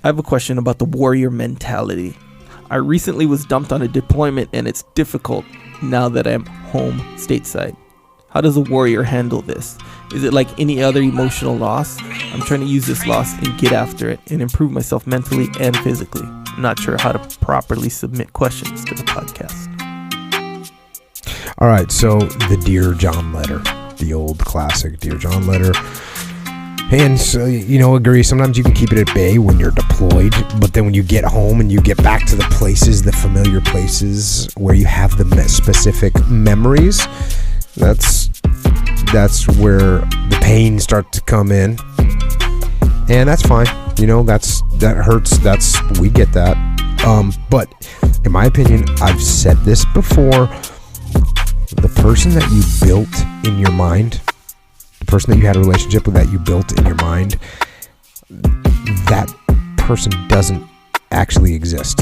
I have a question about the warrior mentality. I recently was dumped on a deployment and it's difficult now that I'm home stateside. How does a warrior handle this? Is it like any other emotional loss? I'm trying to use this loss and get after it and improve myself mentally and physically. I'm not sure how to properly submit questions to the podcast. All right, so the Dear John letter, the old classic Dear John letter. And so, agree, sometimes you can keep it at bay when you're deployed, but then when you get home and you get back to the places, the familiar places where you have the specific memories, that's where the pain starts to come in. And that's fine. That hurts. We get that. But in my opinion, I've said this before, the person that you built in your mind, the person that you had a relationship with that you built in your mind, that person doesn't actually exist.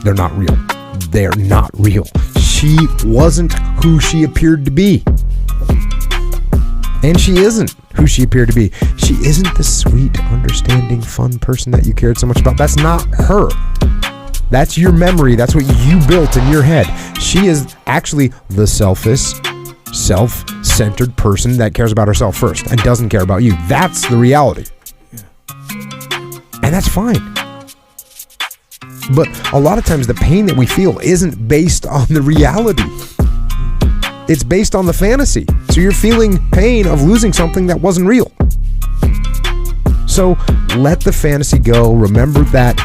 They're not real. They're not real. She wasn't who she appeared to be. And she isn't who she appeared to be. She isn't the sweet, understanding, fun person that you cared so much about. That's not her. That's your memory. That's what you built in your head. She is actually the selfish, self-centered person that cares about herself first and doesn't care about you. That's the reality. And that's fine. But a lot of times the pain that we feel isn't based on the reality. It's based on the fantasy. So you're feeling pain of losing something that wasn't real. So let the fantasy go. Remember that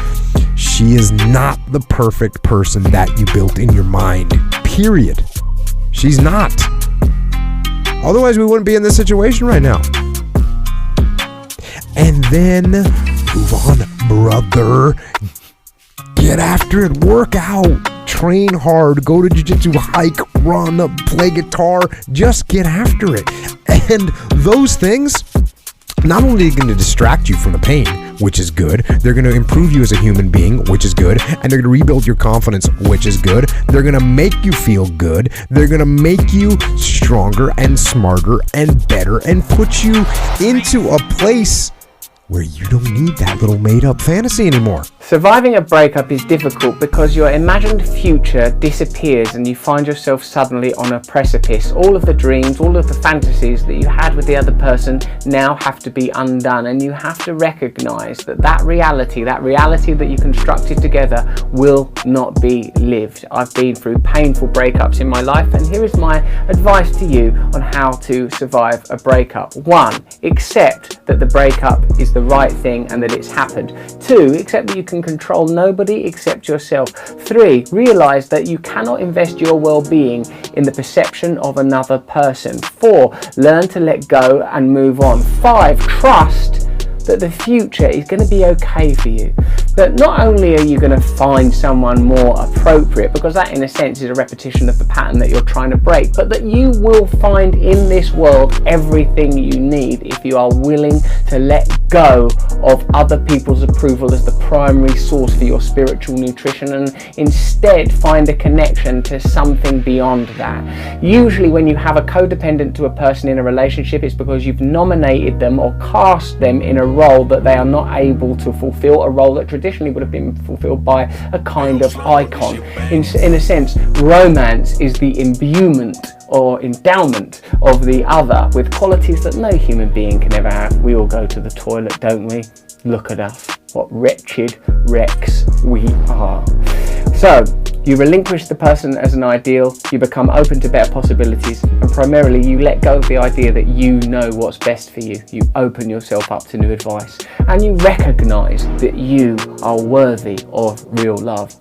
she is not the perfect person that you built in your mind. Period. She's not. Otherwise, we wouldn't be in this situation right now. And then move on, brother. Get after it. Work out. Train hard. Go to jiu-jitsu, hike, run, play guitar. Just get after it. And those things, not only are they going to distract you from the pain, which is good, they're going to improve you as a human being, which is good, and they're going to rebuild your confidence, which is good. They're going to make you feel good. They're going to make you stronger and smarter and better and put you into a place where you don't need that little made-up fantasy anymore. Surviving a breakup is difficult because your imagined future disappears and you find yourself suddenly on a precipice. All of the dreams, all of the fantasies that you had with the other person now have to be undone, and you have to recognize that reality that you constructed together will not be lived. I've been through painful breakups in my life, and here is my advice to you on how to survive a breakup. 1, accept that the breakup is the right thing and that it's happened. 2, accept that you can control nobody except yourself. 3, realize that you cannot invest your well-being in the perception of another person. 4, learn to let go and move on. 5, trust that the future is going to be okay for you. That not only are you going to find someone more appropriate, because that in a sense is a repetition of the pattern that you're trying to break, but that you will find in this world everything you need if you are willing to let go of other people's approval as the primary source for your spiritual nutrition and instead find a connection to something beyond that. Usually when you have a codependent to a person in a relationship, it's because you've nominated them or cast them in a role that they are not able to fulfill, a role that traditionally would have been fulfilled by a kind of icon. In a sense, romance is the imbuement or endowment of the other with qualities that no human being can ever have. We all go to the toilet, don't we? Look at us. What wretched wrecks we are. So, you relinquish the person as an ideal, you become open to better possibilities, and primarily you let go of the idea that you know what's best for you. You open yourself up to new advice, and you recognize that you are worthy of real love.